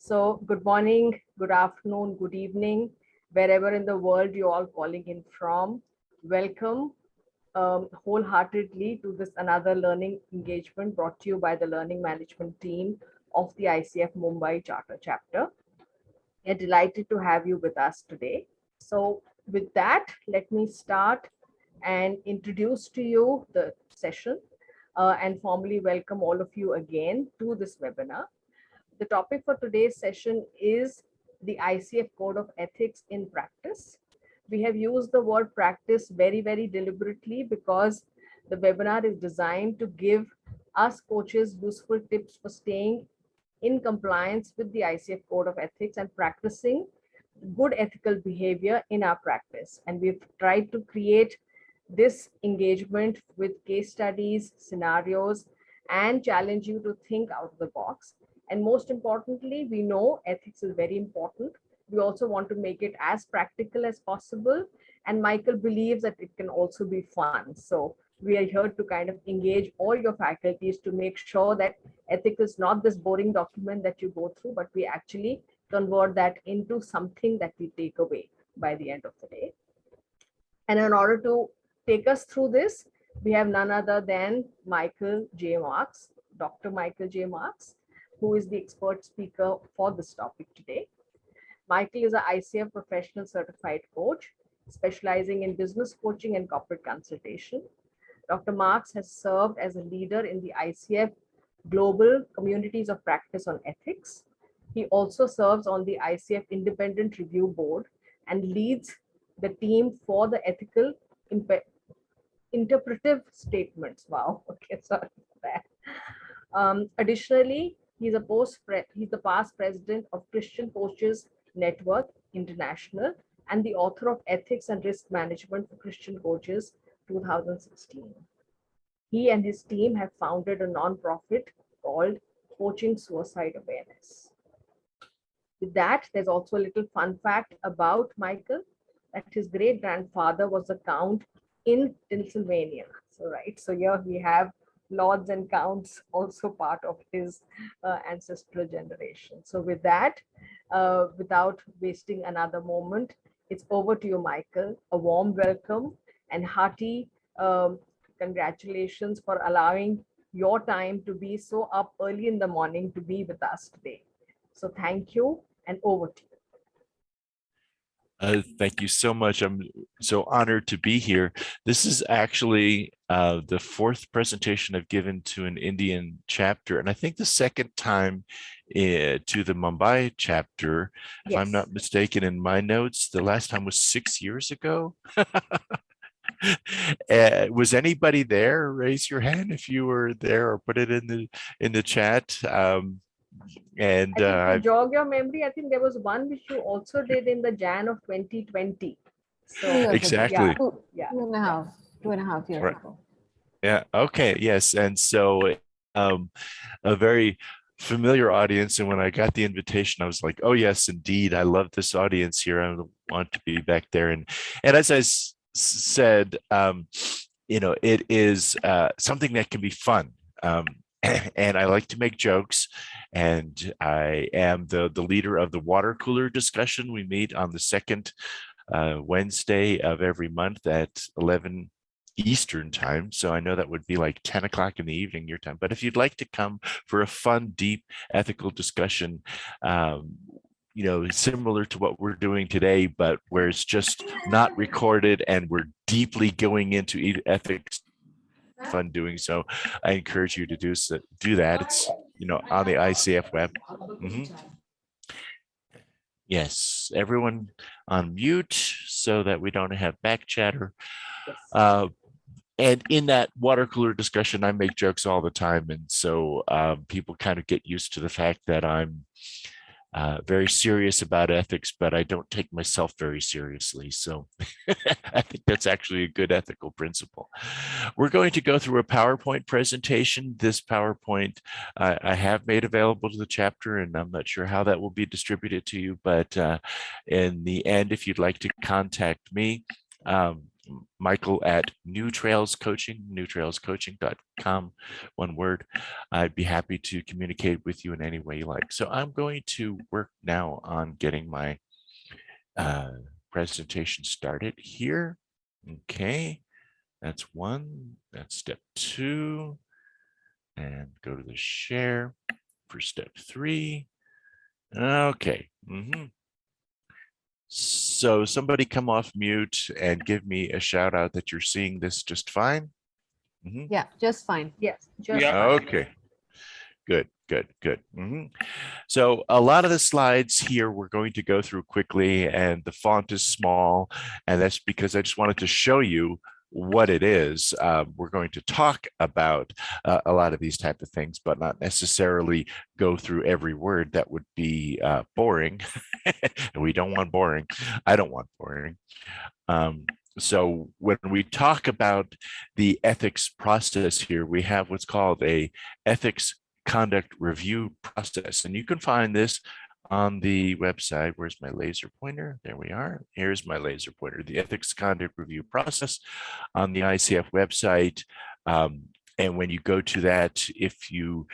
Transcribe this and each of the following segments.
So good morning, good afternoon, good evening, wherever in the world you're all calling in from. Welcome wholeheartedly to this another learning engagement brought to you by the learning management team of the ICF Mumbai Charter Chapter. We are delighted to have you with us today. So with that, let me start and introduce to you the session and formally welcome all of you again to this webinar. The topic for today's session is the ICF Code of Ethics in practice. We have used the word practice very, very deliberately because the webinar is designed to give us coaches useful tips for staying in compliance with the ICF Code of Ethics and practicing good ethical behavior in our practice. And we've tried to create this engagement with case studies, scenarios, and challenge you to think out of the box. And most importantly, we know ethics is very important. We also want to make it as practical as possible. And Michael believes that it can also be fun. So we are here to kind of engage all your faculties to make sure that ethics is not this boring document that you go through, but we actually convert that into something that we take away by the end of the day. And in order to take us through this, we have none other than Michael J. Marx, Dr. Michael J. Marx, who is the expert speaker for this topic today. Michael is an ICF Professional Certified Coach, specializing in business coaching and corporate consultation. Dr. Marx has served as a leader in the ICF Global Communities of Practice on Ethics. He also serves on the ICF Independent Review Board and leads the team for the Ethical Interpretive Statements. Wow, okay, sorry for that. Additionally, he's the past president of Christian Coaches Network International and the author of Ethics and Risk Management for Christian Coaches 2016. He and his team have founded a nonprofit called Coaching Suicide Awareness. With that, there's also a little fun fact about Michael, that his great grandfather was a count in Pennsylvania. So here we have lords and counts also part of his ancestral generation. So with that, without wasting another moment, it's over to you, Michael. A warm welcome and hearty congratulations for allowing your time to be so up early in the morning to be with us today. So thank you, and over to you. Thank you so much. I'm so honored to be here. This is actually the fourth presentation I've given to an Indian chapter, and I think the second time to the Mumbai chapter, if Yes. I'm not mistaken in my notes. The last time was 6 years ago. Was anybody there? Raise your hand if you were there, or put it in the chat. And to jog your memory, I think there was one which you also did in the Jan of 2020. So exactly. Yeah. Two and a half years right. ago. Yeah. Okay. Yes. And so a very familiar audience. And when I got the invitation, I was like, oh, yes, indeed. I love this audience here. I want to be back there. And as I said, it is something that can be fun. And I like to make jokes, and I am the leader of the water cooler discussion. We meet on the second Wednesday of every month at 11 Eastern time. So I know that would be like 10 o'clock in the evening your time. But if you'd like to come for a fun, deep ethical discussion, similar to what we're doing today, but where it's just not recorded and we're deeply going into ethics, fun doing so, I encourage you to do that. It's on the ICF web. Yes, everyone on mute so that we don't have back chatter. And in that water cooler discussion, I make jokes all the time, and so people kind of get used to the fact that I'm very serious about ethics, but I don't take myself very seriously. So I think that's actually a good ethical principle. We're going to go through a PowerPoint presentation. This PowerPoint I have made available to the chapter, and I'm not sure how that will be distributed to you, but in the end, if you'd like to contact me, Michael at newtrailscoaching.com, one word. I'd be happy to communicate with you in any way you like. So I'm going to work now on getting my presentation started here. Okay, that's one. That's step 2. And go to the share for step 3. Okay. So somebody come off mute and give me a shout out that you're seeing this just fine. Yeah, just fine. Yes, just Yeah. fine. Okay. Good. So a lot of the slides here we're going to go through quickly, and the font is small, and that's because I just wanted to show you what it is. We're going to talk about a lot of these type of things, but not necessarily go through every word. That would be boring. And we don't want boring. I don't want boring. So when we talk about the ethics process here, we have what's called a ethics conduct review process. And you can find this on the website. Where's my laser pointer? There we are. Here's my laser pointer, the ethics conduct review process on the ICF website. And when you go to that, if you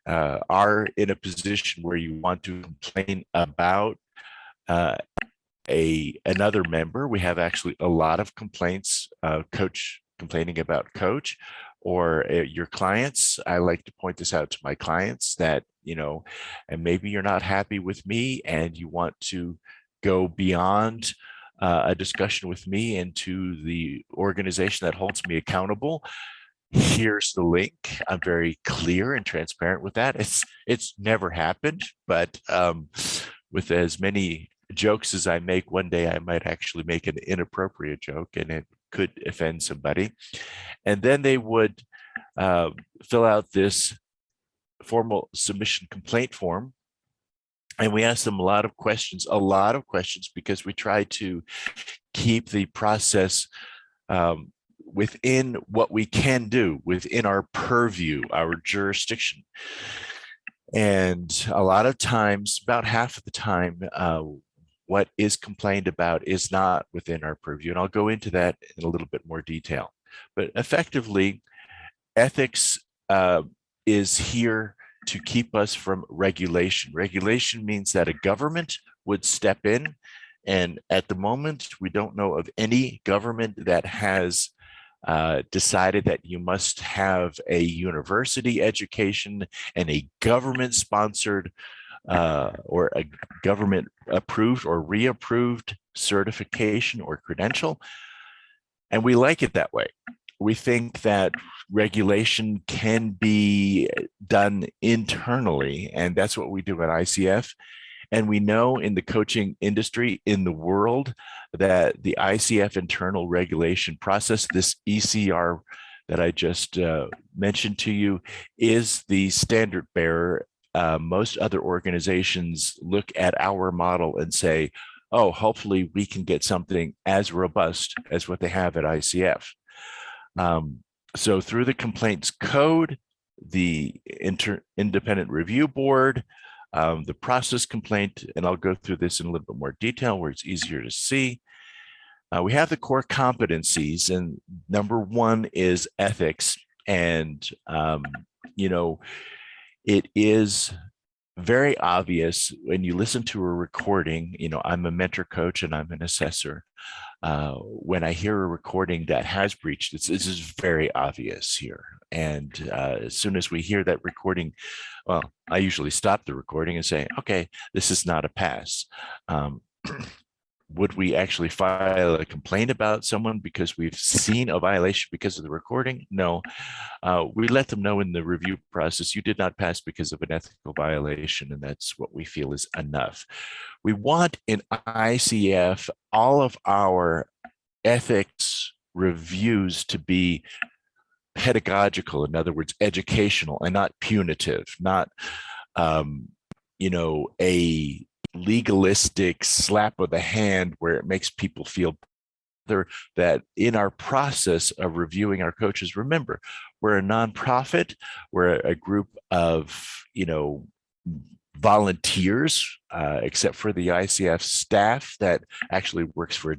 are in a position where you want to complain about another member, we have actually a lot of complaints, coach complaining about coach, or your clients. I like to point this out to my clients that, and maybe you're not happy with me and you want to go beyond a discussion with me into the organization that holds me accountable. Here's the link. I'm very clear and transparent with that. It's never happened, but with as many jokes as I make, one day I might actually make an inappropriate joke and it could offend somebody. And then they would fill out this formal submission complaint form. And we ask them a lot of questions, because we try to keep the process within what we can do, within our purview, our jurisdiction. And a lot of times, about half of the time, what is complained about is not within our purview. And I'll go into that in a little bit more detail. But effectively, ethics is here to keep us from regulation. Regulation means that a government would step in. And at the moment, we don't know of any government that has decided that you must have a university education and a government-sponsored or a government approved or reapproved certification or credential. And we like it that way. We think that regulation can be done internally, and that's what we do at ICF. And we know in the coaching industry in the world that the ICF Internal Regulation process, this ECR that I just mentioned to you, is the standard bearer. Most other organizations look at our model and say, oh, hopefully we can get something as robust as what they have at ICF. So through the complaints code, the Independent Review Board, the process complaint, and I'll go through this in a little bit more detail where it's easier to see. We have the core competencies, and number 1 is ethics. And, it is very obvious when you listen to a recording. I'm a mentor coach and I'm an assessor. When I hear a recording that has breached, this is very obvious here. And as soon as we hear that recording, well, I usually stop the recording and say, okay, this is not a pass. Would we actually file a complaint about someone because we've seen a violation because of the recording? No. We let them know in the review process, you did not pass because of an ethical violation, and that's what we feel is enough. We want in ICF all of our ethics reviews to be pedagogical, in other words, educational, and not punitive, not a legalistic slap of the hand where it makes people feel better. That in our process of reviewing our coaches, remember, we're a nonprofit, we're a group of volunteers, except for the ICF staff that actually works for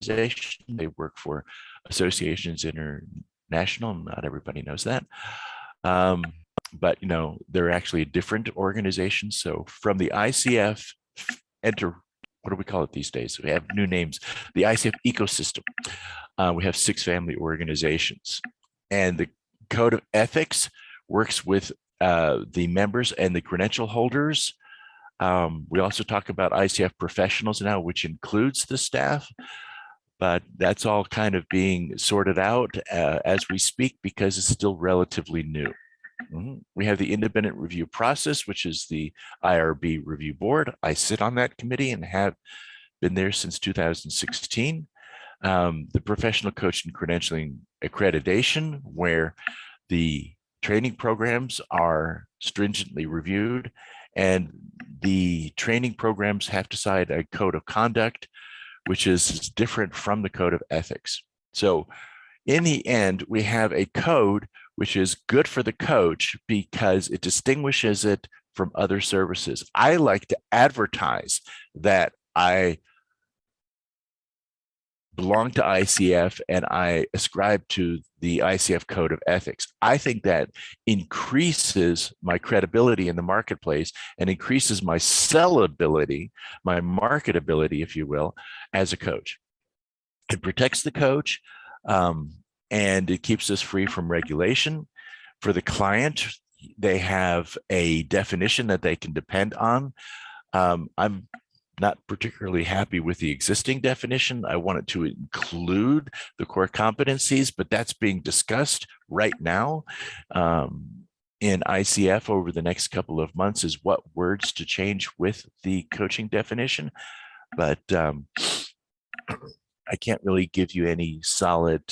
organization. They work for Associations International. Not everybody knows that. But they're actually a different organization. So from the ICF what do we call it these days? We have new names. The ICF ecosystem. We have 6 family organizations, and the Code of Ethics works with the members and the credential holders. We also talk about ICF professionals now, which includes the staff, but that's all kind of being sorted out as we speak because it's still relatively new. We have the Independent Review Process, which is the IRB Review Board. I sit on that committee and have been there since 2016. The Professional Coach and Credentialing Accreditation, where the training programs are stringently reviewed, and the training programs have to cite a code of conduct, which is different from the Code of Ethics. So in the end, we have a code which is good for the coach because it distinguishes it from other services. I like to advertise that I belong to ICF and I ascribe to the ICF Code of Ethics. I think that increases my credibility in the marketplace and increases my sellability, my marketability, if you will, as a coach. It protects the coach. And it keeps us free from regulation. For the client, they have a definition that they can depend on. I'm not particularly happy with the existing definition. I want it to include the core competencies, but that's being discussed right now in ICF over the next couple of months, is what words to change with the coaching definition. But I can't really give you any solid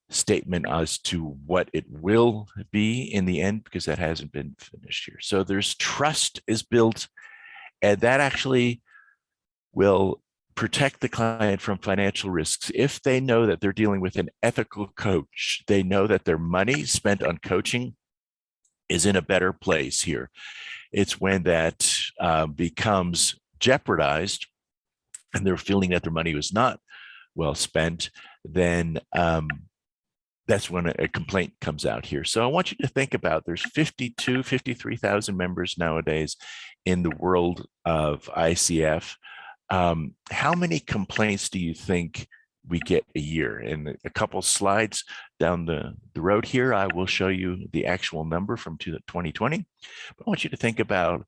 statement as to what it will be in the end, because that hasn't been finished here. So there's trust is built, and that actually will protect the client from financial risks. If they know that they're dealing with an ethical coach, they know that their money spent on coaching is in a better place here. It's when that becomes jeopardized and they're feeling that their money was not well spent, then that's when a complaint comes out here. So I want you to think about, there's 53,000 members nowadays in the world of ICF. How many complaints do you think we get a year? In a couple slides down the road here, I will show you the actual number from 2020. But I want you to think about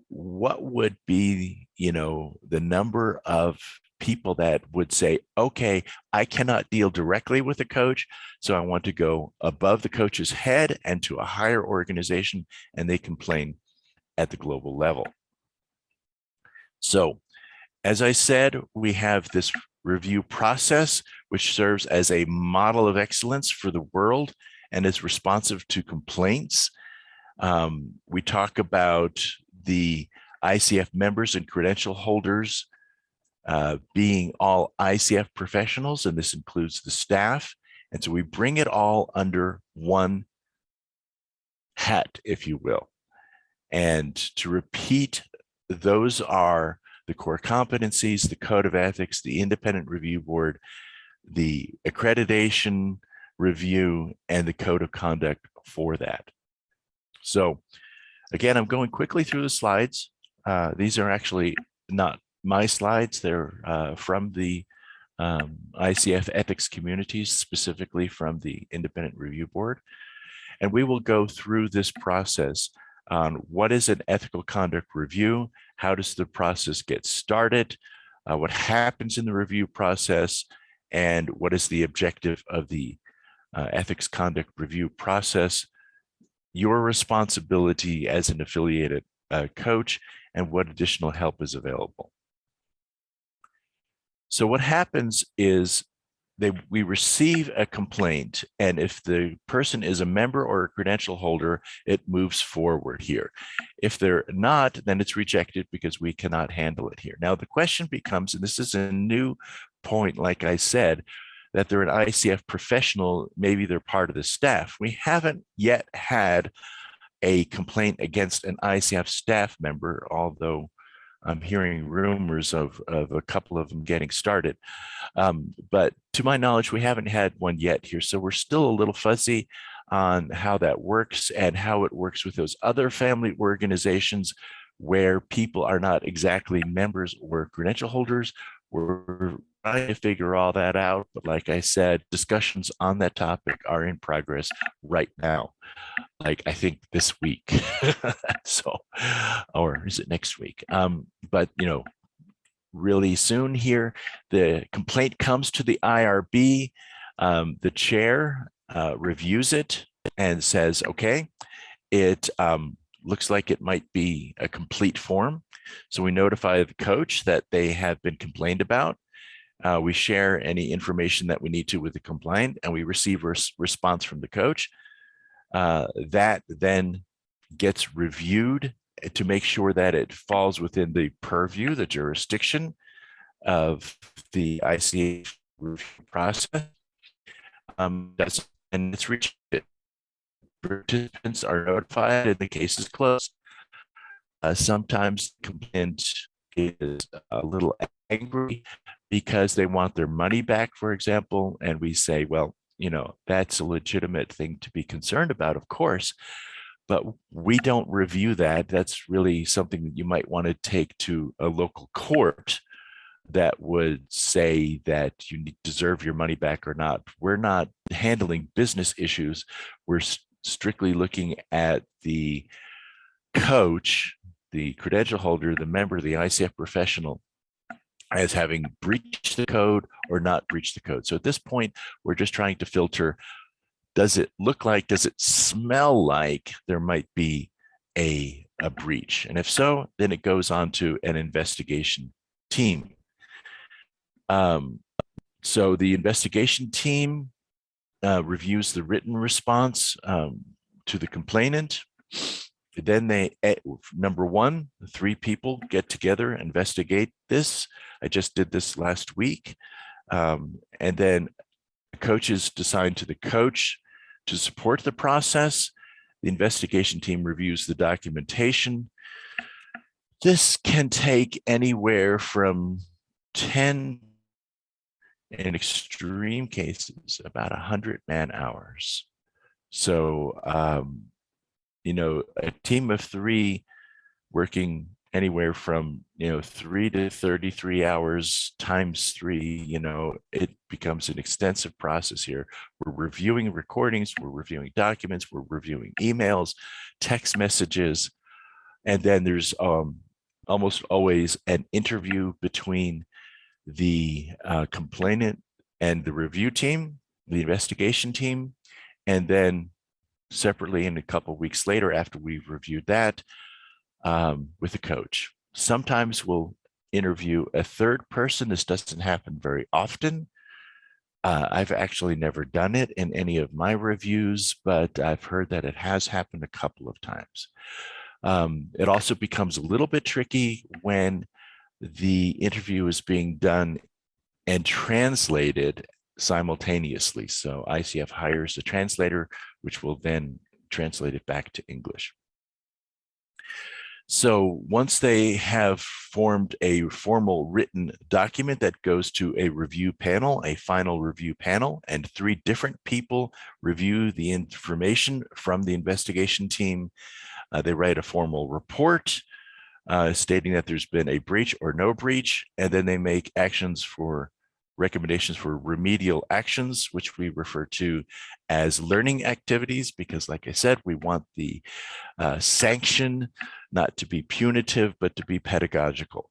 what would be, the number of people that would say, okay, I cannot deal directly with a coach, so I want to go above the coach's head and to a higher organization, and they complain at the global level. So, as I said, we have this review process, which serves as a model of excellence for the world and is responsive to complaints. We talk about the ICF members and credential holders being all ICF professionals, and this includes the staff. And so we bring it all under one hat, if you will. And to repeat, those are the core competencies, the Code of Ethics, the Independent Review Board, the accreditation review, and the Code of Conduct for that. So again, I'm going quickly through the slides. These are actually not my slides. They're from the ICF ethics communities, specifically from the Independent Review Board. And we will go through this process on what is an ethical conduct review, how does the process get started, what happens in the review process, and what is the objective of the ethics conduct review process, your responsibility as an affiliated coach, and what additional help is available. So what happens is we receive a complaint, and if the person is a member or a credential holder, it moves forward here. If they're not, then it's rejected because we cannot handle it here. Now the question becomes, and this is a new point, like I said, that they're an ICF professional, maybe they're part of the staff. We haven't yet had a complaint against an ICF staff member, although I'm hearing rumors of a couple of them getting started. But to my knowledge, we haven't had one yet here. So we're still a little fuzzy on how that works and how it works with those other family organizations where people are not exactly members or credential holders. We're trying to figure all that out. But like I said, discussions on that topic are in progress right now. Like I think this week. So, or is it next week? But really soon here, the complaint comes to the IRB. The chair reviews it and says, okay, it looks like it might be a complete form. So we notify the coach that they have been complained about. We share any information that we need to with the complaint, and we receive a response from the coach. That then gets reviewed to make sure that it falls within the purview, the jurisdiction of the ICF review process. And it's reached it. Participants are notified and the case is closed. Sometimes the complainant is a little angry because they want their money back, for example, and we say, well, that's a legitimate thing to be concerned about, of course, but we don't review that. That's really something that you might want to take to a local court that would say that you deserve your money back or not. We're not handling business issues. We're strictly looking at the coach, the credential holder, the member, the ICF professional, as having breached the code or not breached the code. So at this point, we're just trying to filter, does it look like, does it smell like there might be a breach? And if so, then it goes on to an investigation team. So the investigation team reviews the written response to the complainant. Then they, number one, 3 people get together, investigate this. I just did this last week. And then the coach is assigned to the coach to support the process. The investigation team reviews the documentation. This can take anywhere from 10, in extreme cases, about 100 man hours. So, a team of 3 working anywhere from 3 to 33 hours times 3, it becomes an extensive process here. We're reviewing recordings, we're reviewing documents, we're reviewing emails, text messages, and then there's almost always an interview between the complainant and the review team, the investigation team, and then separately and a couple of weeks later after we've reviewed that with the coach. Sometimes we'll interview a third person. This doesn't happen very often. I've actually never done it in any of my reviews, but I've heard that it has happened a couple of times. It also becomes a little bit tricky when the interview is being done and translated simultaneously. So ICF hires a translator, which will then translate it back to English. So once they have formed a formal written document that goes to a review panel, a final review panel, and 3 different people review the information from the investigation team, they write a formal report stating that there's been a breach or no breach, and then they make recommendations for remedial actions, which we refer to as learning activities, because like I said, we want the sanction not to be punitive, but to be pedagogical.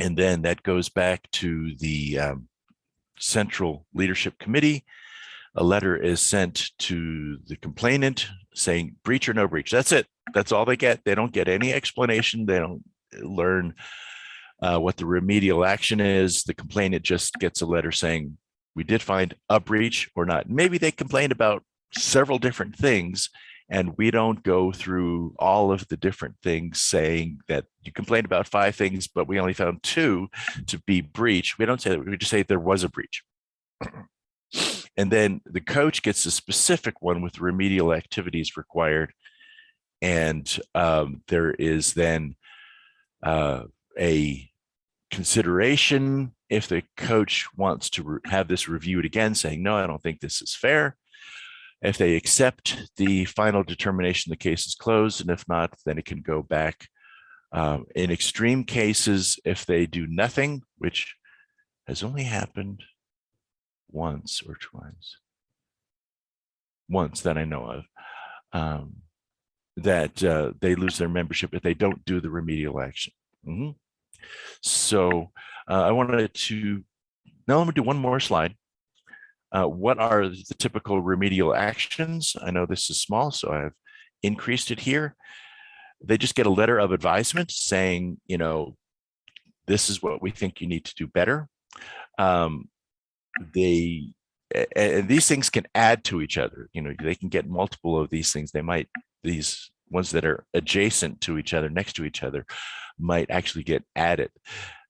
And then that goes back to the Central Leadership Committee. A letter is sent to the complainant saying breach or no breach. That's it. That's all they get. They don't get any explanation. They don't learn what the remedial action is. The complainant just gets a letter saying we did find a breach or not. Maybe they complained about several different things, and we don't go through all of the different things saying that you complained about 5 things, but we only found 2 to be breach. We don't say that. We just say there was a breach. And then the coach gets a specific one with remedial activities required. And there is then a consideration if the coach wants to have this reviewed again, saying, no, I don't think this is fair. If they accept the final determination, the case is closed. And if not, then it can go back. In extreme cases, if they do nothing, which has only happened once or twice, once that I know of, that they lose their membership if they don't do the remedial action. So I wanted to, now let me do one more slide. What are the typical remedial actions? I know this is small, so I've increased it here. They just get a letter of advisement saying, you know, this is what we think you need to do better. And these things can add to each other. You know, they can get multiple of these things. They might, these ones that are adjacent to each other, next to each other, might actually get added.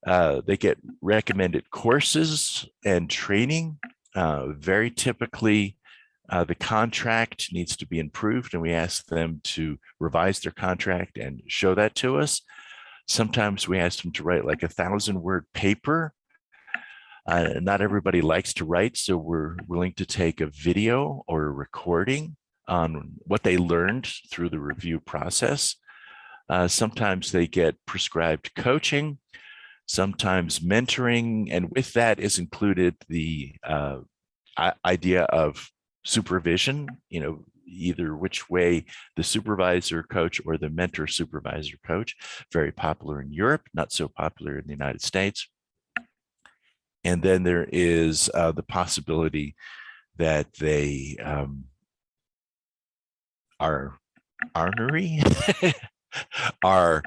They get recommended courses and training. Very typically, the contract needs to be improved, and we ask them to revise their contract and show that to us. Sometimes we ask them to write like 1,000-word paper. Not everybody likes to write, so we're willing to take a video or a recording on what they learned through the review process. Sometimes they get prescribed coaching, sometimes mentoring, and with that is included the idea of supervision, you know, either which way the supervisor coach or the mentor supervisor coach. Very popular in Europe, not so popular in the United States. And then there is the possibility that they are ornery, are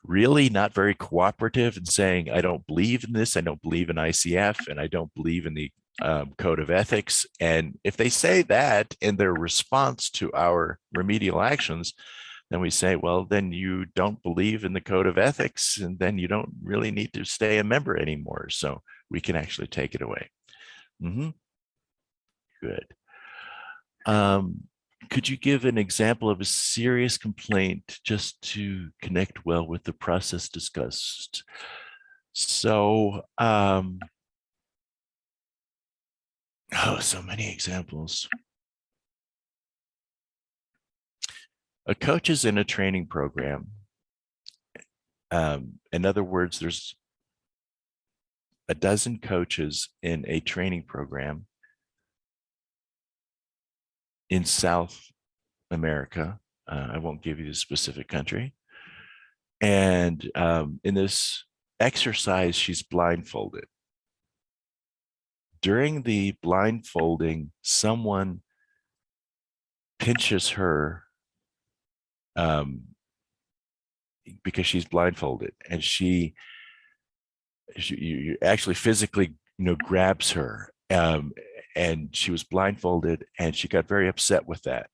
really not very cooperative and saying, I don't believe in this, I don't believe in ICF, and I don't believe in the Code of Ethics. And if they say that in their response to our remedial actions, then we say, well, then you don't believe in the Code of Ethics, and then you don't really need to stay a member anymore. So we can actually take it away. Good. Could you give an example of a serious complaint just to connect well with the process discussed? So, so many examples. A coach is in a training program. In other words, there's a dozen coaches in a training program in South America. I won't give you the specific country. And in this exercise, she's blindfolded. During the blindfolding, someone pinches her because she's blindfolded, and she actually physically, you know, grabs her. And she was blindfolded, and she got very upset with that.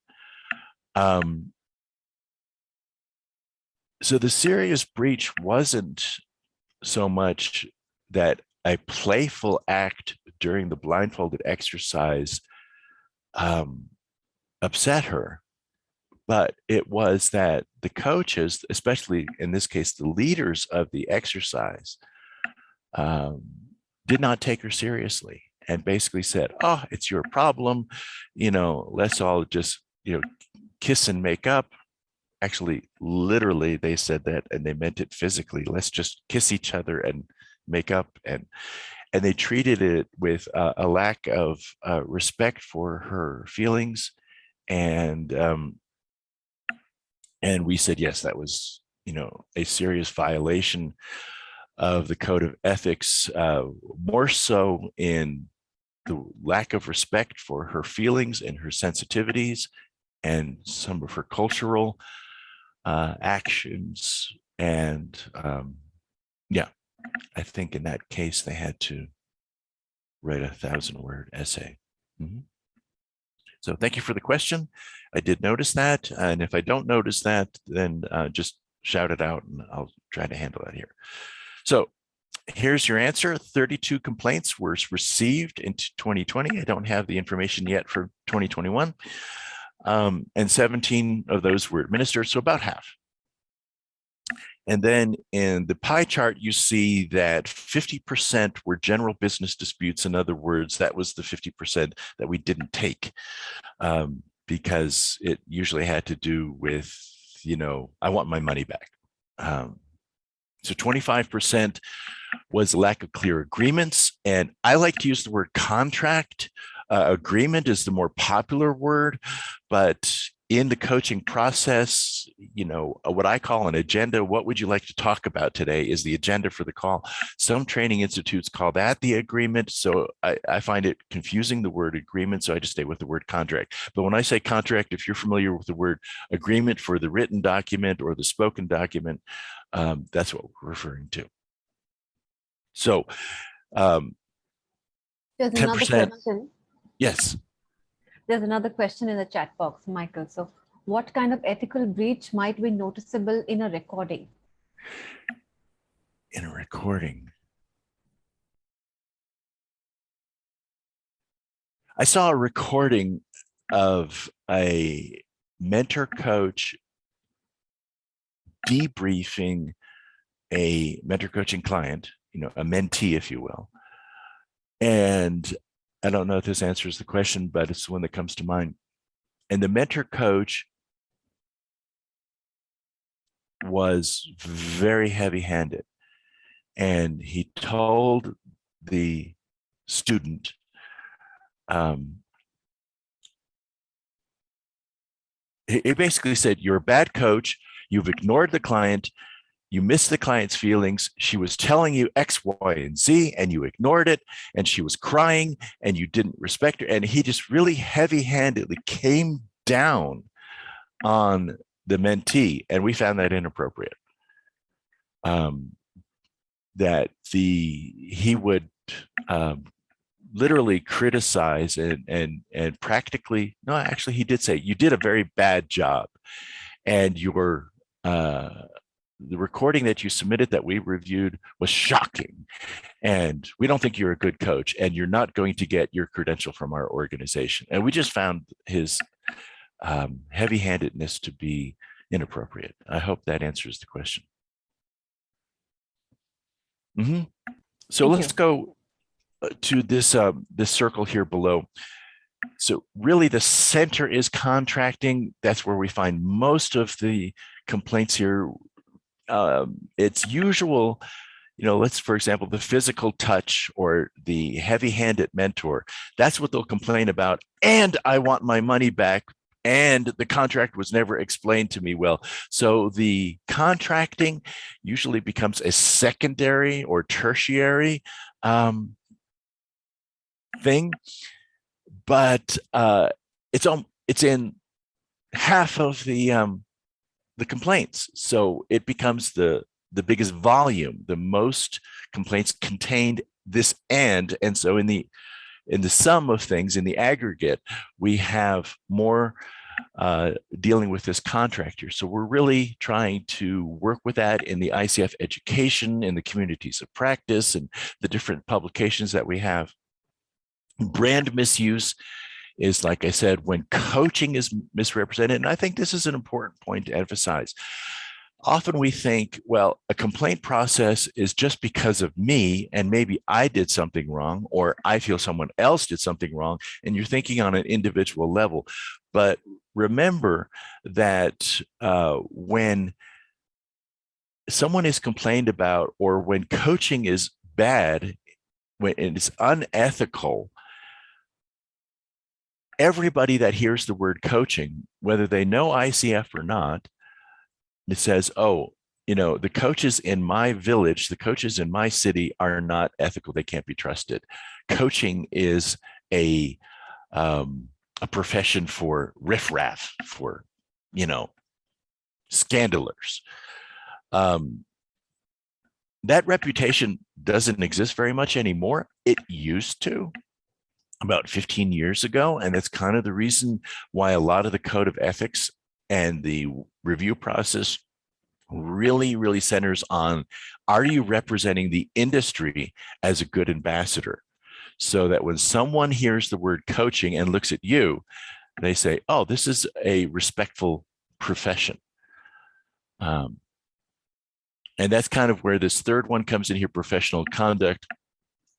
So the serious breach wasn't so much that a playful act during the blindfolded exercise upset her, but it was that the coaches, especially in this case, the leaders of the exercise, did not take her seriously and basically said, oh, it's your problem. You know, let's all just, you know, kiss and make up. Actually, literally, they said that, and they meant it physically. Let's just kiss each other and make up. And they treated it with a lack of respect for her feelings. And we said, yes, that was, you know, a serious violation of the Code of Ethics, more so in the lack of respect for her feelings and her sensitivities and some of her cultural actions. And yeah, I think in that case, they had to write a 1,000-word essay. So thank you for the question. I did notice that. And if I don't notice that, then just shout it out and I'll try to handle that here. So here's your answer. 32 complaints were received in 2020. I don't have the information yet for 2021. And 17 of those were administered, so about half. And then in the pie chart, you see that 50% were general business disputes. In other words, that was the 50% that we didn't take, because it usually had to do with, I want my money back. So 25% was lack of clear agreements. And I like to use the word contract. Agreement is the more popular word, but in the coaching process, what I call an agenda, what would you like to talk about today, is the agenda for the call. Some training institutes call that the agreement. So I find it confusing, the word agreement. So I just stay with the word contract. But when I say contract, if you're familiar with the word agreement for the written document or the spoken document, that's what we're referring to. So There's another 10%. question. Yes. There's another question in the chat box, Michael. So what kind of ethical breach might be noticeable in a recording? In a recording. I saw a recording of a mentor coach debriefing a mentor coaching client, a mentee, if you will. And I don't know if this answers the question, but it's the one that comes to mind. And the mentor coach was very heavy-handed. And he told the student, he basically said, you're a bad coach. You've ignored the client. You missed the client's feelings. She was telling you X, Y, and Z, and you ignored it. And she was crying, and you didn't respect her. And he just really heavy-handedly came down on the mentee, and we found that inappropriate. That he would literally criticize and practically, no, actually, he did say, you did a very bad job, and your the recording that you submitted that we reviewed was shocking, and we don't think you're a good coach, and you're not going to get your credential from our organization. And we just found his heavy-handedness to be inappropriate. I hope that answers the question. So let's go to this this circle here below. So really the center is contracting. That's where we find most of the complaints here. It's usual, let's, for example, the physical touch or the heavy-handed mentor. That's what they'll complain about. And I want my money back. And the contract was never explained to me well. So the contracting usually becomes a secondary or tertiary thing, but it's in half of the complaints. So it becomes the biggest volume. The most complaints contained this and so in the sum of things, in the aggregate, we have more dealing with this contract here. So we're really trying to work with that in the ICF education, in the communities of practice, and the different publications that we have. Brand misuse is, like I said, when coaching is misrepresented. And I think this is an important point to emphasize. Often we think, well, a complaint process is just because of me, and maybe I did something wrong, or I feel someone else did something wrong, and you're thinking on an individual level. But remember that when someone is complained about, or when coaching is bad, when it's unethical, everybody that hears the word coaching, whether they know ICF or not, it says, oh, the coaches in my village, the coaches in my city are not ethical. They can't be trusted. Coaching is a profession for riffraff, for, scandalers. That reputation doesn't exist very much anymore. It used to about 15 years ago. And that's kind of the reason why a lot of the Code of Ethics and the review process really, really centers on, are you representing the industry as a good ambassador? So that when someone hears the word coaching and looks at you, they say, oh, this is a respectful profession. And that's kind of where this third one comes in here, professional conduct.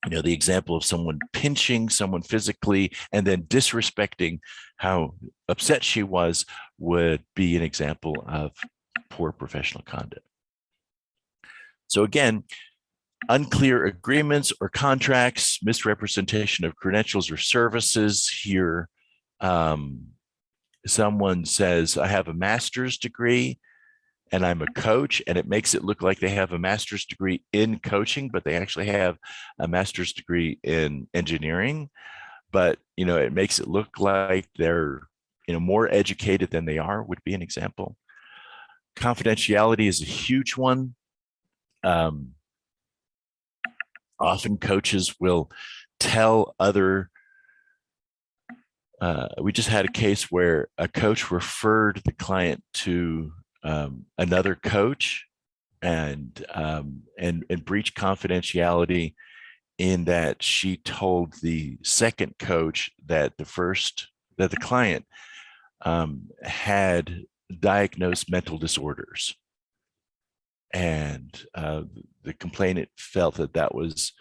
You know, the example of someone pinching someone physically and then disrespecting how upset she was would be an example of poor professional conduct. So again, unclear agreements or contracts, misrepresentation of credentials or services. Here, someone says, I have a master's degree and I'm a coach, and it makes it look like they have a master's degree in coaching, but they actually have a master's degree in engineering. But, you know, it makes it look like they're, you know, more educated than they are, would be an example. Confidentiality is a huge one. Often coaches will tell other, we just had a case where a coach referred the client to another coach and breached confidentiality in that she told the second coach that the client had diagnosed mental disorders. And the complainant felt that that was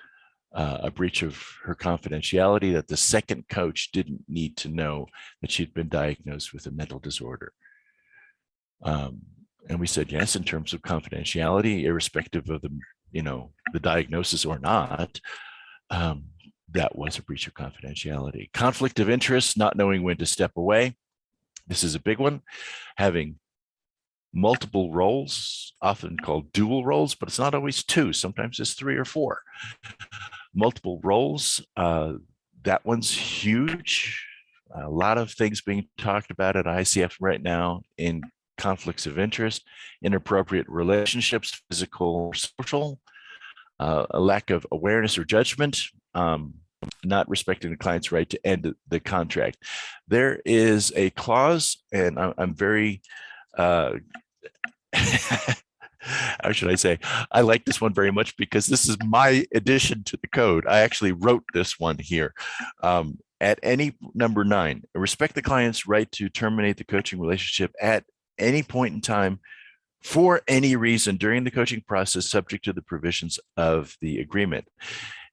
a breach of her confidentiality, that the second coach didn't need to know that she'd been diagnosed with a mental disorder. And we said, yes, in terms of confidentiality, irrespective of the, you know, the diagnosis or not, that was a breach of confidentiality. Conflict of interest, not knowing when to step away. This is a big one. Having multiple roles, often called dual roles, but it's not always two. Sometimes it's 3 or 4. Multiple roles, that one's huge. A lot of things being talked about at ICF right now in conflicts of interest, inappropriate relationships, physical or social, a lack of awareness or judgment, not respecting the client's right to end the contract. There is a clause, and I'm very, how should I say, I like this one very much because this is my addition to the code. I actually wrote this one here. At any, number 9, respect the client's right to terminate the coaching relationship at any point in time for any reason during the coaching process, subject to the provisions of the agreement.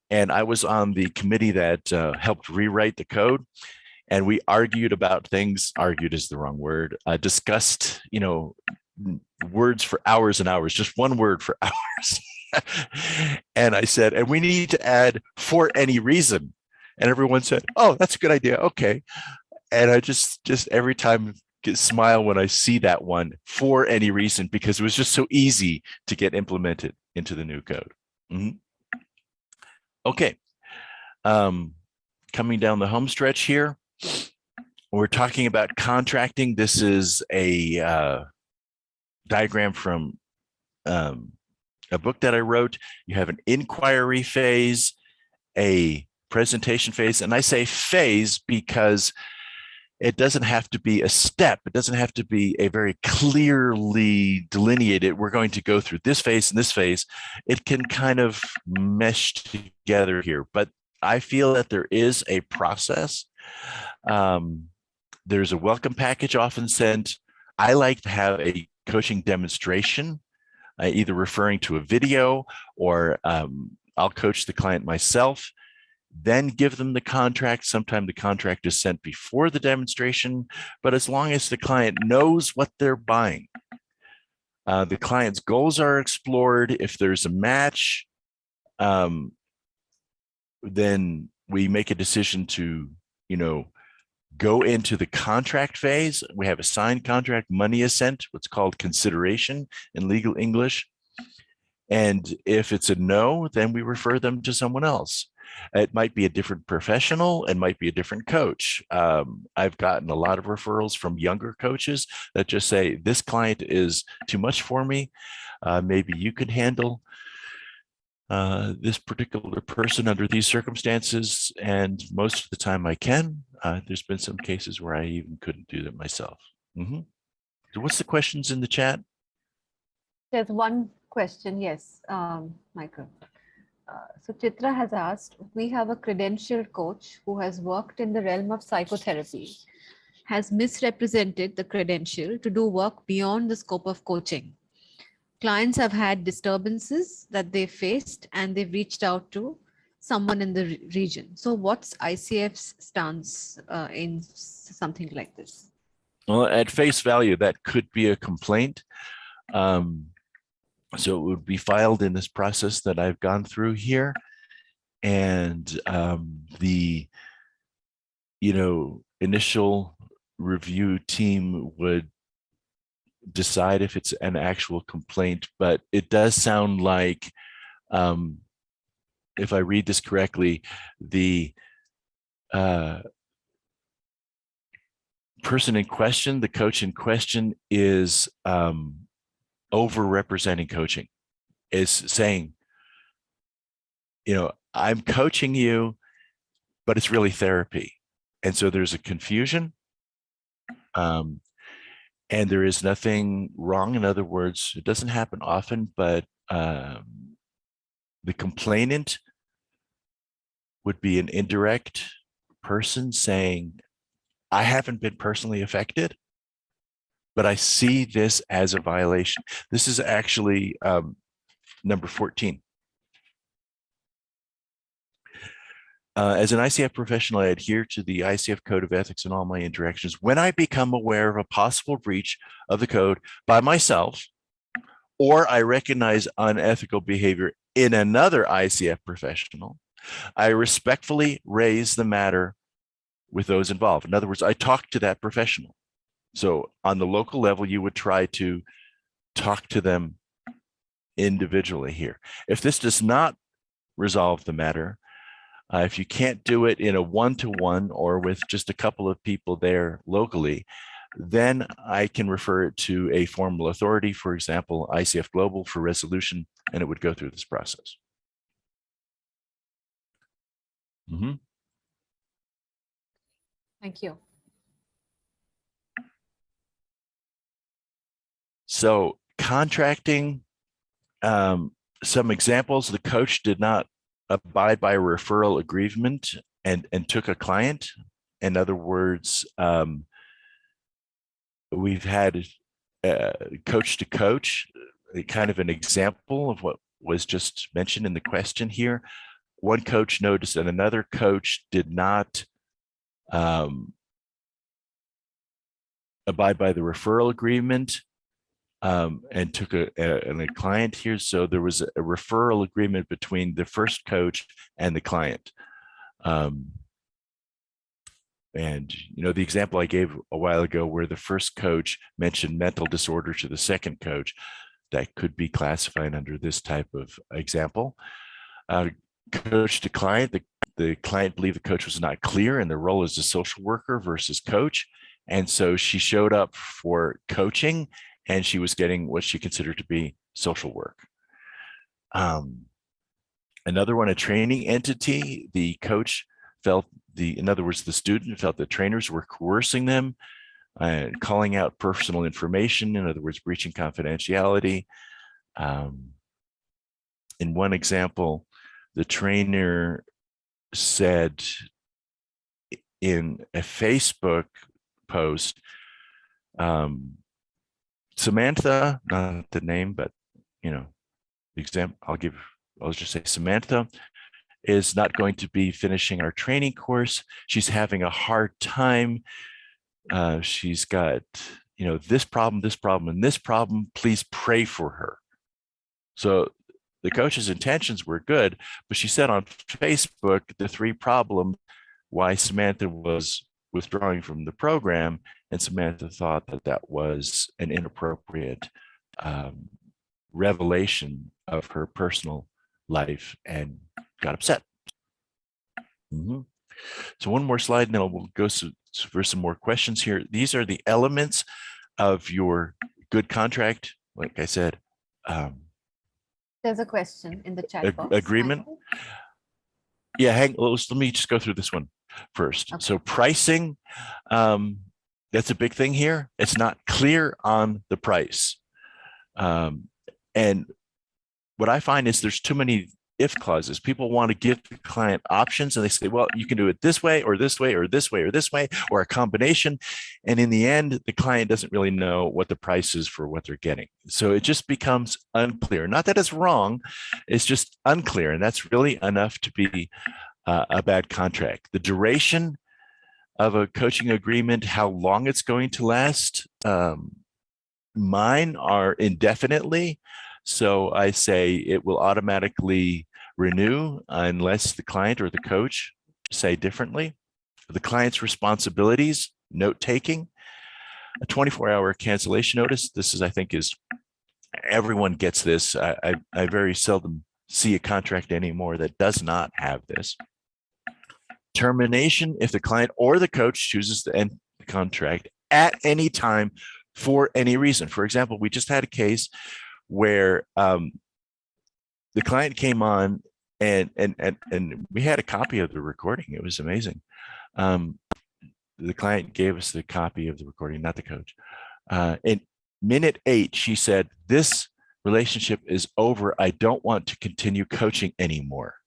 And I was on the committee that helped rewrite the code, and we argued about things. Argued is the wrong word. Discussed, you know, words for hours and hours, just one word for hours. And I said, and we need to add for any reason. And everyone said, oh, that's a good idea. Okay. And I just every time smile when I see that one, for any reason, because it was just so easy to get implemented into the new code. Mm-hmm. Okay. Coming down the home stretch here, we're talking about contracting. This is a diagram from a book that I wrote. You have an inquiry phase, a presentation phase, and I say phase because it doesn't have to be a step. It doesn't have to be a very clearly delineated, we're going to go through this phase and this phase. It can kind of mesh together here, but I feel that there is a process. There's a welcome package often sent. I like to have a coaching demonstration, either referring to a video or I'll coach the client myself, then give them the contract. Sometimes the contract is sent before the demonstration, but as long as the client knows what they're buying, the client's goals are explored. If there's a match, then we make a decision to, you know, go into the contract phase. We have a signed contract, money is sent, what's called consideration in legal English. And if it's a no, then we refer them to someone else. It might be a different professional, it might be a different coach. I've gotten a lot of referrals from younger coaches that just say, this client is too much for me. Maybe you could handle this particular person under these circumstances. And most of the time I can. There's been some cases where I even couldn't do that myself. Mm-hmm. So what's the questions in the chat? There's one question, yes, Michael. So Chitra has asked, we have a credentialed coach who has worked in the realm of psychotherapy, has misrepresented the credential to do work beyond the scope of coaching. clients have had disturbances that they faced and they've reached out to someone in the region. So what's ICF's stance in something like this? Well, at face value, that could be a complaint. So it would be filed in this process that I've gone through here. And the, initial review team would decide if it's an actual complaint, but it does sound like, if I read this correctly, the person in question, the coach in question, is over-representing coaching, is saying, I'm coaching you, but it's really therapy. And so there's a confusion. And there is nothing wrong. In other words, it doesn't happen often, but the complainant would be an indirect person saying, I haven't been personally affected, but I see this as a violation. This is actually number 14. As an ICF professional, I adhere to the ICF Code of Ethics in all my interactions. When I become aware of a possible breach of the code by myself, or I recognize unethical behavior in another ICF professional, I respectfully raise the matter with those involved. In other words, I talk to that professional. So on the local level, you would try to talk to them individually here. If this does not resolve the matter, if you can't do it in a one-to-one or with just a couple of people there locally, then I can refer it to a formal authority, for example, ICF Global, for resolution, and it would go through this process. Thank you. So contracting, some examples: the coach did not abide by a referral agreement and took a client. In other words, we've had coach to coach, kind of an example of what was just mentioned in the question here. One coach noticed that another coach did not abide by the referral agreement and took a client here. So there was a referral agreement between the first coach and the client. And, the example I gave a while ago where the first coach mentioned mental disorder to the second coach, that could be classified under this type of example. Coach to client, the client believed the coach was not clear in their role as a social worker versus coach. And so she showed up for coaching and she was getting what she considered to be social work. Another one, a training entity, the coach felt in other words, the student felt the trainers were coercing them, calling out personal information, in other words, breaching confidentiality. In one example, the trainer said in a Facebook post, Samantha, not the name, but the example I'll just say Samantha is not going to be finishing our training course. She's having a hard time. She's got, this problem, and this problem. Please pray for her. So the coach's intentions were good, but she said on Facebook the 3 problems why Samantha was withdrawing from the program, and Samantha thought that was an inappropriate revelation of her personal life and got upset. So one more slide, and then we'll go for some more questions here. These are the elements of your good contract. Like I said, there's a question in the chat box. Agreement. Yeah, let me just go through this one first. Okay. So pricing, that's a big thing here. It's not clear on the price. And what I find is there's too many if clauses. People want to give the client options and they say, well, you can do it this way or this way or this way or this way or a combination. And in the end, the client doesn't really know what the price is for what they're getting. So it just becomes unclear. Not that it's wrong, it's just unclear. And that's really enough to be a bad contract. The duration of a coaching agreement, how long it's going to last, mine are indefinitely. So I say it will automatically renew unless the client or the coach say differently. The client's responsibilities, note taking, a 24-hour cancellation notice. This is, I think, is everyone gets this. I very seldom see a contract anymore that does not have this. Termination if the client or the coach chooses to end the contract at any time for any reason. For example, we just had a case where the client came on and we had a copy of the recording. It was amazing. The client gave us the copy of the recording, not the coach. In minute 8, she said, "This relationship is over. I don't want to continue coaching anymore."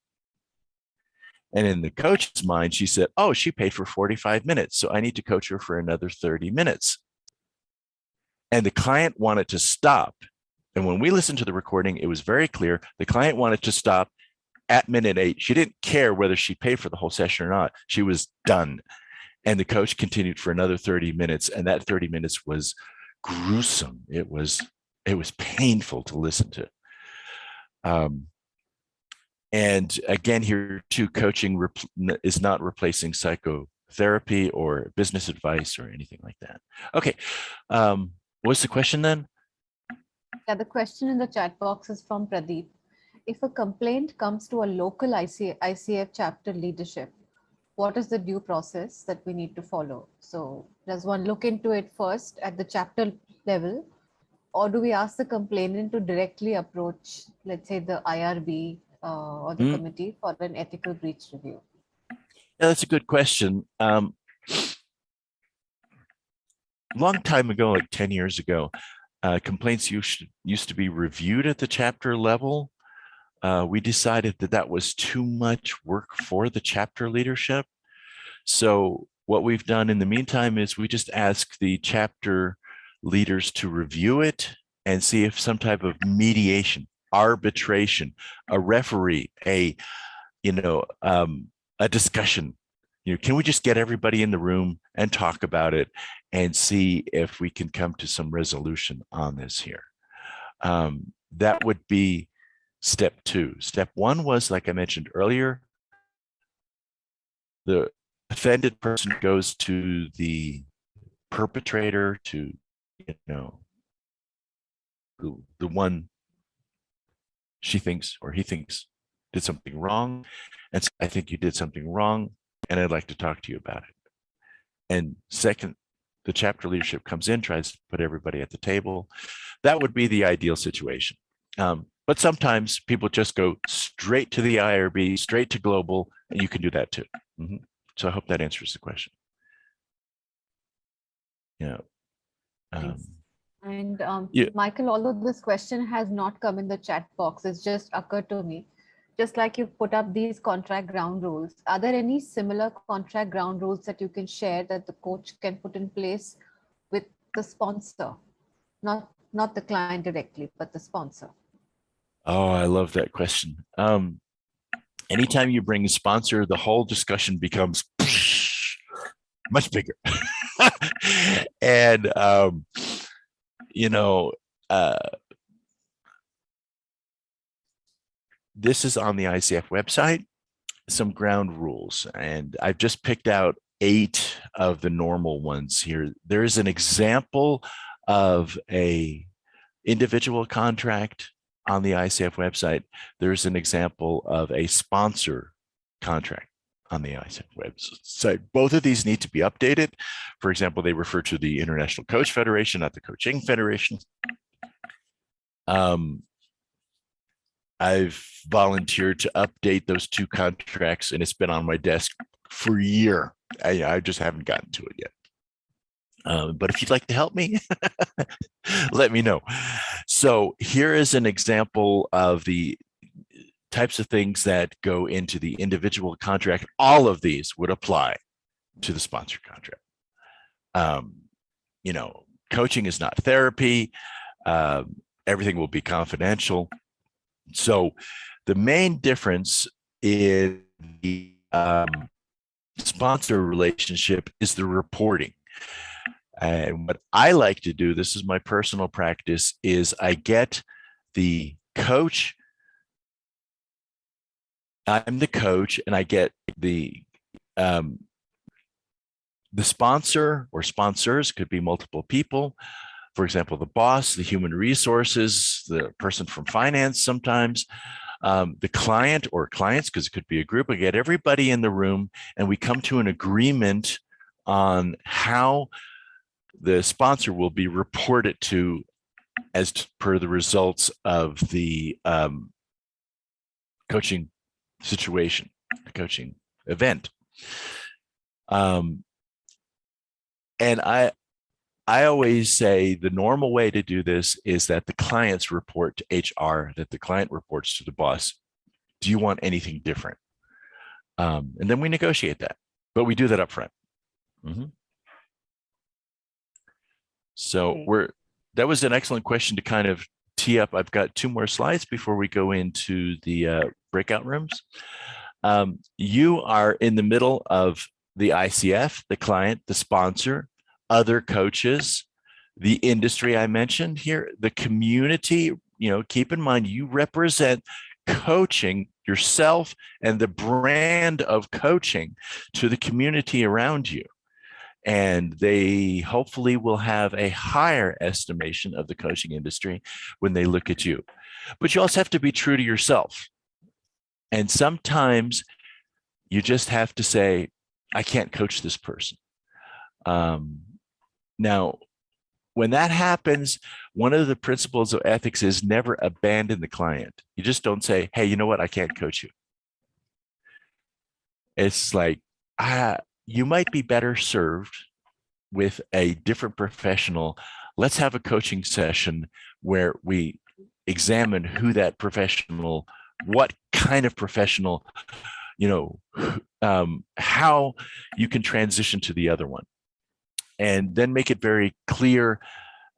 And in the coach's mind, she said, "Oh, she paid for 45 minutes, so I need to coach her for another 30 minutes." And the client wanted to stop. And when we listened to the recording, it was very clear. The client wanted to stop at minute 8. She didn't care whether she paid for the whole session or not. She was done. And the coach continued for another 30 minutes. And that 30 minutes was gruesome. It was painful to listen to. And again, here too, coaching is not replacing psychotherapy or business advice or anything like that. Okay. What's the question then? Yeah, the question in the chat box is from Pradeep. If a complaint comes to a local ICF chapter leadership, what is the due process that we need to follow? So does one look into it first at the chapter level, or do we ask the complainant to directly approach, let's say, the IRB or the committee for an ethical breach review? Yeah, that's a good question. Long time ago, like 10 years ago, complaints used to be reviewed at the chapter level. We decided that that was too much work for the chapter leadership. So what we've done in the meantime is we just ask the chapter leaders to review it and see if some type of mediation, arbitration, a referee, a discussion. Can we just get everybody in the room and talk about it and see if we can come to some resolution on this here? That would be step 2. Step 1 was, like I mentioned earlier, the offended person goes to the perpetrator, to the one she thinks or he thinks did something wrong, and so I think you did something wrong, and I'd like to talk to you about it. And second, the chapter leadership comes in, tries to put everybody at the table. That would be the ideal situation. But sometimes people just go straight to the IRB, straight to global, and you can do that too. So I hope that answers the question. Yeah. Michael, although this question has not come in the chat box, it's just occurred to me. Just like you put up these contract ground rules, are there any similar contract ground rules that you can share that the coach can put in place with the sponsor? Not the client directly, but the sponsor. Oh, I love that question. Anytime you bring a sponsor, the whole discussion becomes much bigger. And, this is on the ICF website, some ground rules, and I've just picked out 8 of the normal ones here. There is an example of a individual contract on the ICF website. There's an example of a sponsor contract on the ICF website. Both of these need to be updated. For example, they refer to the International Coach Federation, not the Coaching Federation. I've volunteered to update those 2 contracts, and it's been on my desk for a year. I just haven't gotten to it yet. But if you'd like to help me, let me know. So here is an example of the types of things that go into the individual contract, all of these would apply to the sponsor contract. You know, coaching is not therapy. Everything will be confidential. So the main difference in the sponsor relationship is the reporting. And what I like to do, this is my personal practice, is I get the coach. I'm the coach, and I get the sponsor or sponsors, could be multiple people. For example, the boss, the human resources, the person from finance sometimes, the client or clients, because it could be a group. I get everybody in the room and we come to an agreement on how the sponsor will be reported to as per the results of the coaching situation, the coaching event. And I always say the normal way to do this is that the clients report to HR, that the client reports to the boss. Do you want anything different? And then we negotiate that, but we do that up front. So that was an excellent question to kind of tee up. I've got 2 more slides before we go into the breakout rooms. You are in the middle of the ICF, the client, the sponsor, other coaches, the industry I mentioned here, the community. You know, keep in mind, you represent coaching yourself and the brand of coaching to the community around you. And they hopefully will have a higher estimation of the coaching industry when they look at you. But you also have to be true to yourself. And sometimes you just have to say, I can't coach this person. Now, when that happens, one of the principles of ethics is never abandon the client. You just don't say, hey, you know what? I can't coach you. It's like, you might be better served with a different professional. Let's have a coaching session where we examine who that professional, what kind of professional, you know, how you can transition to the other one. And then make it very clear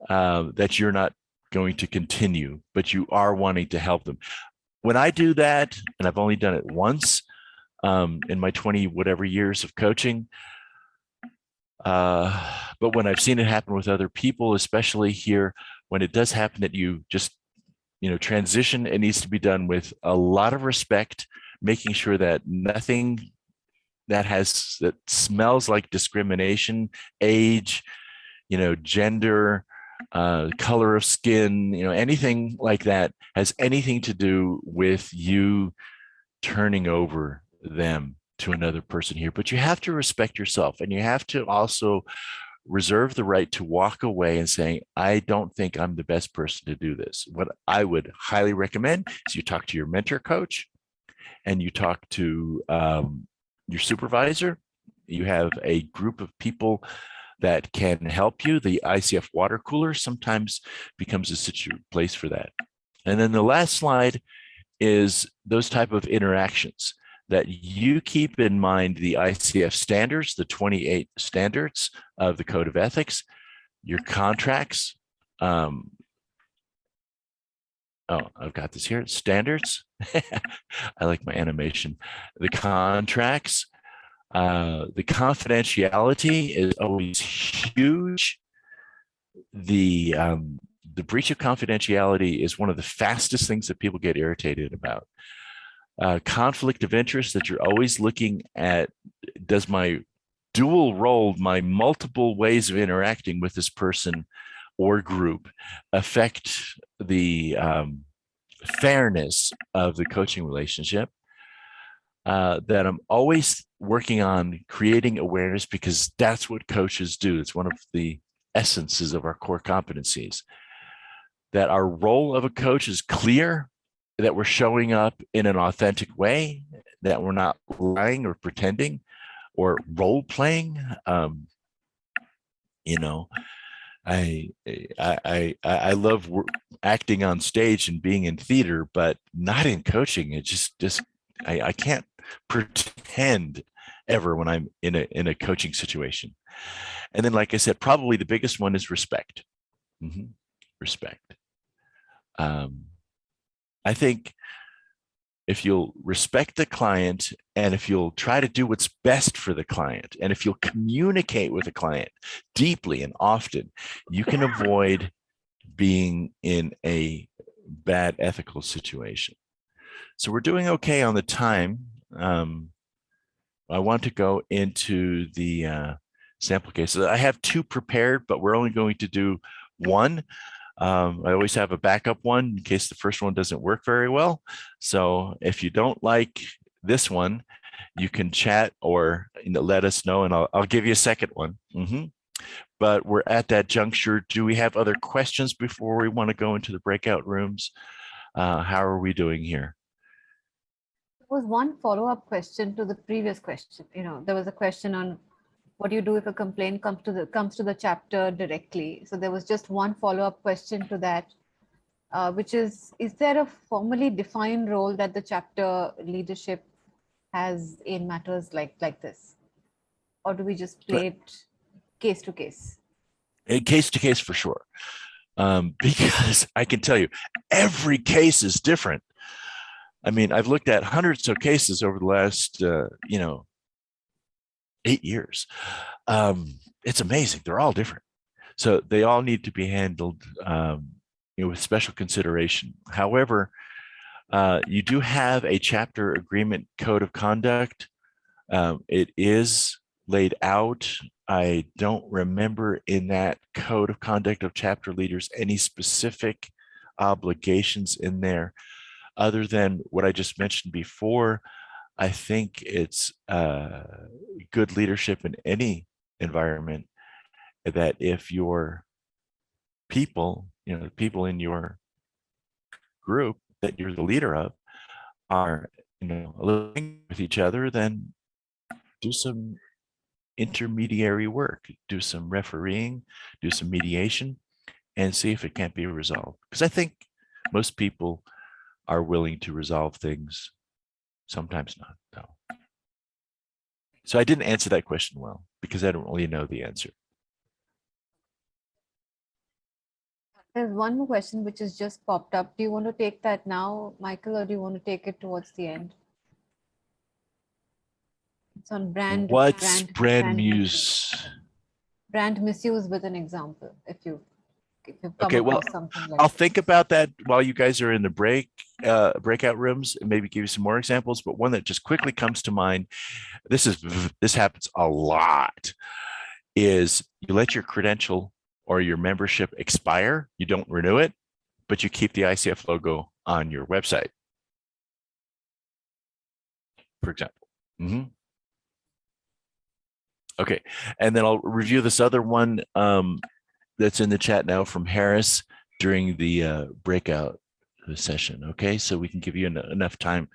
that you're not going to continue, but you are wanting to help them. When I do that, and I've only done it once in my 20 whatever years of coaching, but when I've seen it happen with other people, especially here, when it does happen that you just, you know, transition, it needs to be done with a lot of respect, making sure that nothing that smells like discrimination, age, you know, gender, color of skin, you know, anything like that has anything to do with you turning over them to another person here. But you have to respect yourself, and you have to also reserve the right to walk away and say, I don't think I'm the best person to do this. What I would highly recommend is you talk to your mentor coach, and you talk to your supervisor. You have a group of people that can help you. The ICF water cooler sometimes becomes a place for that. And then the last slide is those type of interactions that you keep in mind: the ICF standards, the 28 standards of the Code of Ethics, your contracts. Oh, I've got this here. Standards. I like my animation. The contracts. The confidentiality is always huge. The breach of confidentiality is one of the fastest things that people get irritated about. Conflict of interest, that you're always looking at, does my dual role, my multiple ways of interacting with this person or group affect the fairness of the coaching relationship? That I'm always working on creating awareness, because that's what coaches do. It's one of the essences of our core competencies. That our role of a coach is clear, that we're showing up in an authentic way, that we're not lying or pretending or role playing. You know, I love acting on stage and being in theater, but not in coaching. It just I can't pretend ever when I'm in a coaching situation. And then, like I said, probably the biggest one is respect. Respect. I think if you'll respect the client, and if you'll try to do what's best for the client, and if you'll communicate with the client deeply and often, you can avoid being in a bad ethical situation. So we're doing okay on the time. I want to go into the sample cases. I have 2 prepared, but we're only going to do 1. I always have a backup one in case the first one doesn't work very well. So if you don't like this one, you can chat or let us know, and I'll give you a second one. But we're at that juncture. Do we have other questions before we want to go into the breakout rooms? How are we doing here? There was one follow-up question to the previous question. There was a question on what do you do if a complaint comes to the chapter directly. So there was just one follow-up question to that, which is there a formally defined role that the chapter leadership has in matters like this? Or do we just play it case to case? Case to case for sure. Because I can tell you, every case is different. I mean, I've looked at hundreds of cases over the last, 8 years. It's amazing. They're all different. So they all need to be handled with special consideration. However, you do have a chapter agreement code of conduct. It is laid out. I don't remember in that code of conduct of chapter leaders any specific obligations in there other than what I just mentioned before. I think it's good leadership in any environment that if your people, people in your group that you're the leader of are, living with each other, then do some intermediary work, do some refereeing, do some mediation, and see if it can't be resolved. Because I think most people are willing to resolve things. Sometimes not, though. So I didn't answer that question well because I don't really know the answer. There's one more question which has just popped up. Do you want to take that now, Michael, or do you want to take it towards the end? It's on brand misuse with an example. If you've come across something like I'll think about that while you guys are in the breakout rooms and maybe give you some more examples. But one that just quickly comes to mind, this happens a lot, is you let your credential or your membership expire. You don't renew it, but you keep the ICF logo on your website, for example. Okay, and then I'll review this other one that's in the chat now from Harris during the breakout session. Okay, so we can give you enough time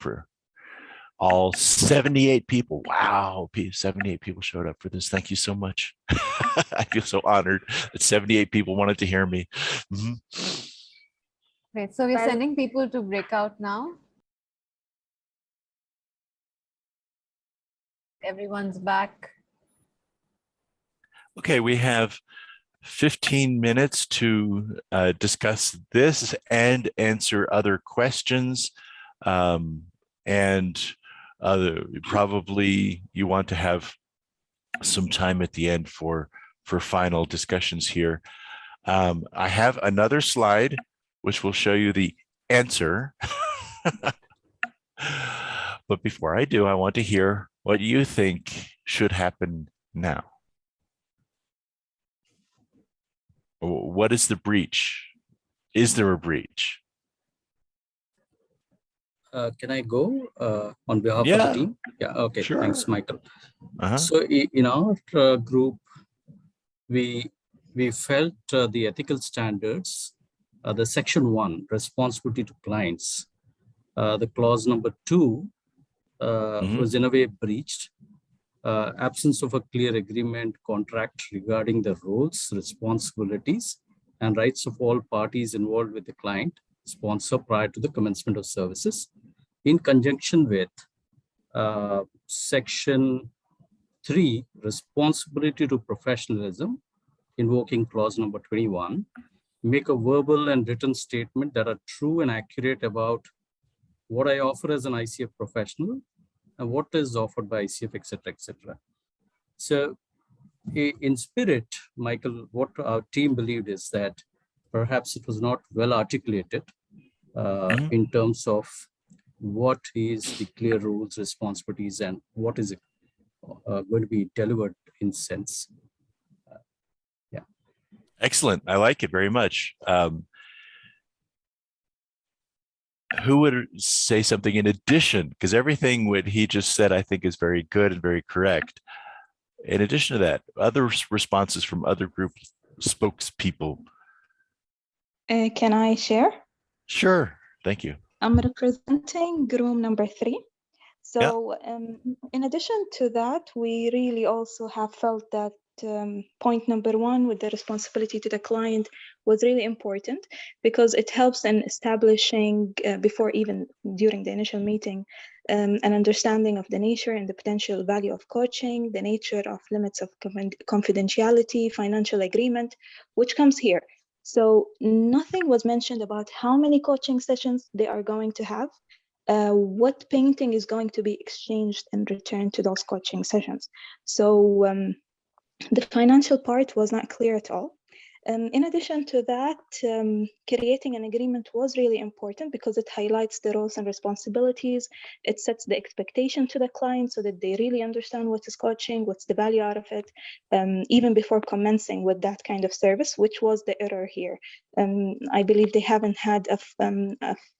for all 78 people. Wow, 78 people showed up for this. Thank you so much. I feel so honored that 78 people wanted to hear me. Okay, so we're sending people to breakout now. Everyone's back. Okay, we have 15 minutes to discuss this and answer other questions. And probably you want to have some time at the end for final discussions here. I have another slide which will show you the answer. But before I do, I want to hear what you think should happen now. What is the breach? Is there a breach? Can I go on behalf of the team? Yeah, okay, sure. Thanks, Michael. So in our group, we felt the ethical standards, the section 1, responsibility to clients, the clause number 2 was in a way breached. absence of a clear agreement contract regarding the roles, responsibilities, and rights of all parties involved with the client sponsor prior to the commencement of services, in conjunction with Section 3, responsibility to professionalism, invoking clause number 21, make a verbal and written statement that are true and accurate about what I offer as an ICF professional and what is offered by ICF, etc., etc. So in spirit, Michael, what our team believed is that perhaps it was not well articulated in terms of what is the clear rules, responsibilities, and what is going to be delivered in sense. Yeah. Excellent. I like it very much. Who would say something in addition? Because everything what he just said, I think, is very good and very correct. In addition to that, other responses from other group spokespeople. Can I share? Sure. Thank you. I'm representing group number 3. So in addition to that, we really also have felt that point number 1 with the responsibility to the client was really important, because it helps in establishing before even during the initial meeting an understanding of the nature and the potential value of coaching, the nature of limits of confidentiality, financial agreement, which comes here. So nothing was mentioned about how many coaching sessions they are going to have, what painting is going to be exchanged in return to those coaching sessions. So the financial part was not clear at all. In addition to that, creating an agreement was really important because it highlights the roles and responsibilities. It sets the expectation to the client so that they really understand what is coaching, what's the value out of it, even before commencing with that kind of service, which was the error here. I believe they haven't had a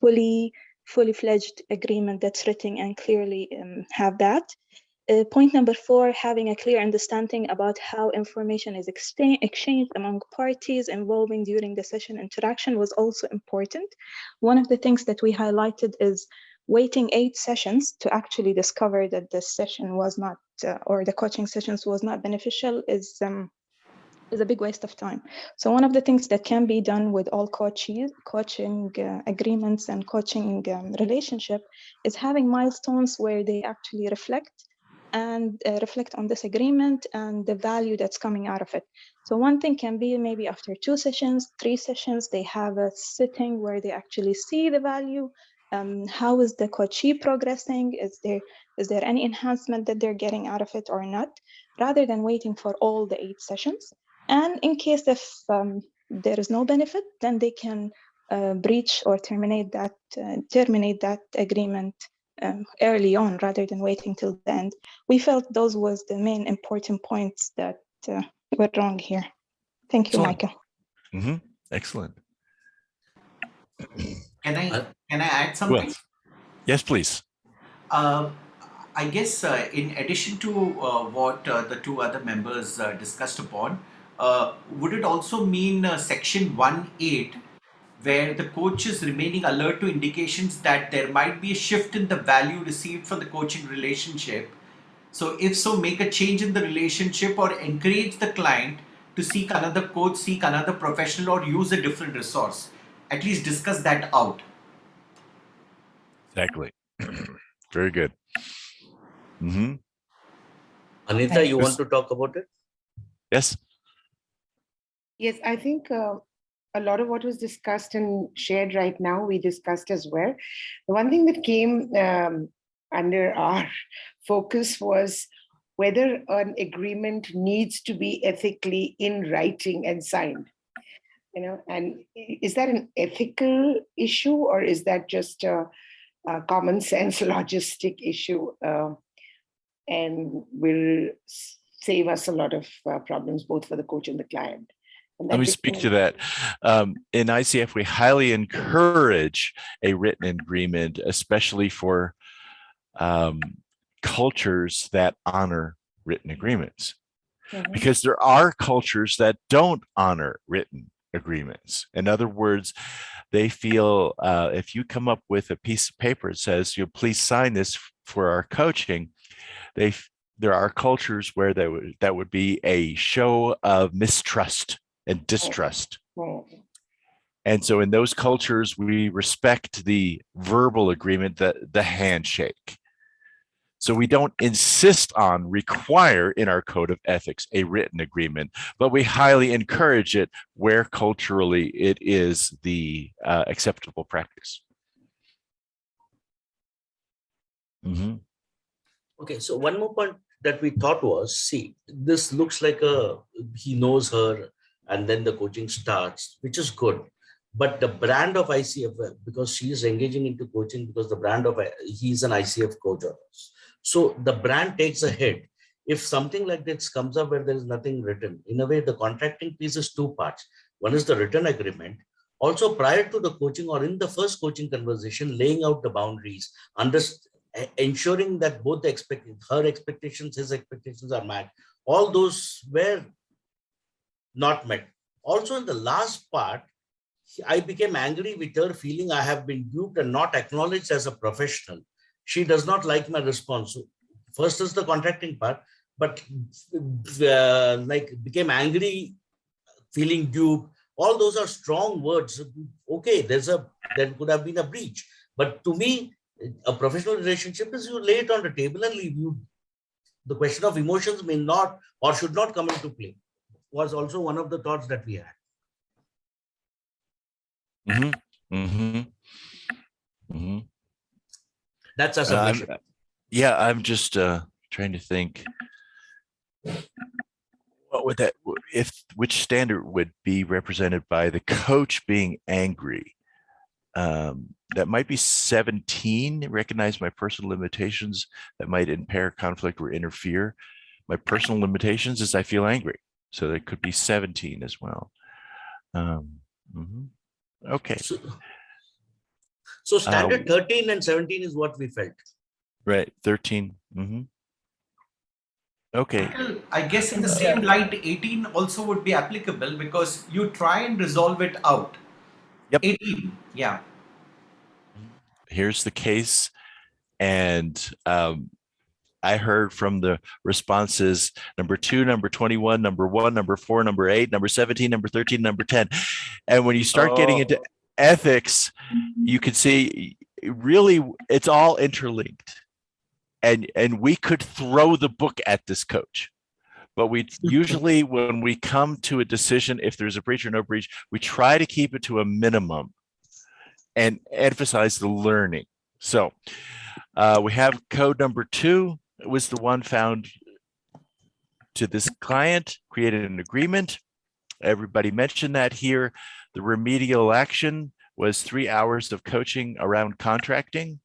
fully fledged agreement that's written and clearly have that. Point number 4, having a clear understanding about how information is exchanged among parties involving during the session interaction was also important. One of the things that we highlighted is waiting 8 sessions to actually discover that the session was not, or the coaching sessions was not beneficial is a big waste of time. So one of the things that can be done with all coaching agreements and coaching relationship is having milestones where they actually reflect on this agreement and the value that's coming out of it. So one thing can be maybe after 2 sessions, 3 sessions, they have a sitting where they actually see the value. How is the coachee progressing? Is there any enhancement that they're getting out of it or not? Rather than waiting for all the 8 sessions. And in case if there is no benefit, then they can breach or terminate that agreement early on rather than waiting till the end. We felt those was the main important points that were wrong here. Thank you, Excellent. Michael. Excellent. Can I add something? Well, yes, please. I guess in addition to what the 2 other members discussed upon, would it also mean section 1.8, where the coach is remaining alert to indications that there might be a shift in the value received from the coaching relationship? So if so, make a change in the relationship or encourage the client to seek another coach, seek another professional, or use a different resource. At least discuss that out. Exactly. Very good. Anita, you want to talk about it? Yes. Yes, I think a lot of what was discussed and shared right now, we discussed as well. The one thing that came under our focus was whether an agreement needs to be ethically in writing and signed. And is that an ethical issue, or is that just a common sense logistic issue? And will save us a lot of problems, both for the coach and the client. Let me speak to that. In ICF, we highly encourage a written agreement, especially for cultures that honor written agreements. Because there are cultures that don't honor written agreements. In other words, they feel if you come up with a piece of paper that says, please sign this for our coaching, there are cultures where that would be a show of mistrust and distrust. And so in those cultures, we respect the verbal agreement, the handshake. So we don't insist on, require in our code of ethics a written agreement, but we highly encourage it where culturally it is the acceptable practice. Mm-hmm. Okay, so one more point that we thought was, see, this looks like he knows her and then the coaching starts, which is good. But the brand of ICF, because she is engaging into coaching because the brand of, he's an ICF coach. So the brand takes a hit. If something like this comes up where there is nothing written, in a way, the contracting piece is two parts. One is the written agreement. Also, prior to the coaching or in the first coaching conversation, laying out the boundaries, ensuring that both her expectations, his expectations are met. All those were not met. Also, in the last part, I became angry with her, feeling I have been duped and not acknowledged as a professional. She does not like my response. So first is the contracting part, but became angry, feeling duped. All those are strong words. Okay, there could have been a breach. But to me, a professional relationship is you lay it on the table and leave you. The question of emotions may not or should not come into play. Was also one of the thoughts that we had. Mm-hmm. Mm-hmm. Mm-hmm. That's a submission. I'm just trying to think. What would which standard would be represented by the coach being angry? That might be 17. Recognize my personal limitations that might impair, conflict, or interfere. My personal limitations is I feel angry. So that could be 17 as well. Mm-hmm. Okay. So standard 13 and 17 is what we felt. Right, 13. Mm-hmm. Okay. I guess in the same light, 18 also would be applicable because you try and resolve it out. Yep. 18, yeah. Here's the case. And I heard from the responses, number 2, number 21, number 1, number 4, number 8, number 17, number 13, number 10. And when you start getting into ethics, you can see really it's all interlinked. And we could throw the book at this coach. But we usually, when we come to a decision, if there's a breach or no breach, we try to keep it to a minimum and emphasize the learning. So we have code number 2. It was the one found to this client, created an agreement. Everybody mentioned that here. The remedial action was 3 hours of coaching around contracting.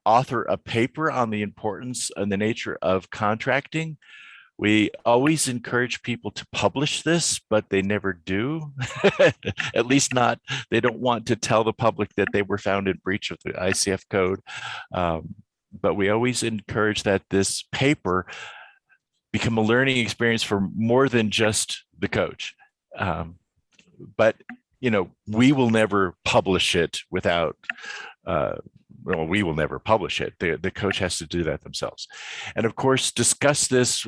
Author a paper on the importance and the nature of contracting. We always encourage people to publish this, but they never do. At least not, they don't want to tell the public that they were found in breach of the ICF code. But we always encourage that this paper become a learning experience for more than just the coach. But, we will never publish it without, we will never publish it. The coach has to do that themselves. And of course, discuss this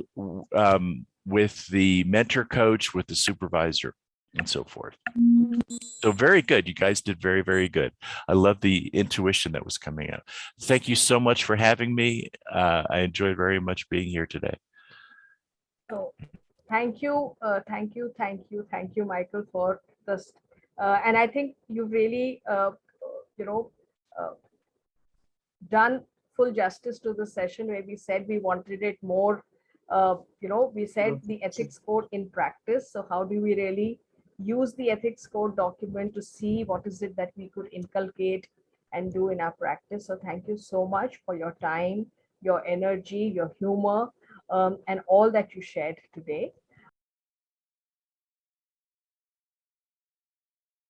with the mentor coach, with the supervisor, and so forth. So very good. You guys did very, very good. I love the intuition that was coming out. Thank you so much for having me. I enjoyed very much being here today. So thank you, Michael, for this. And I think you've really, done full justice to the session where we said we wanted it more, we said the ethics code in practice. So how do we really use the ethics code document to see what is it that we could inculcate and do in our practice? So thank you so much for your time, your energy, your humor, and all that you shared today.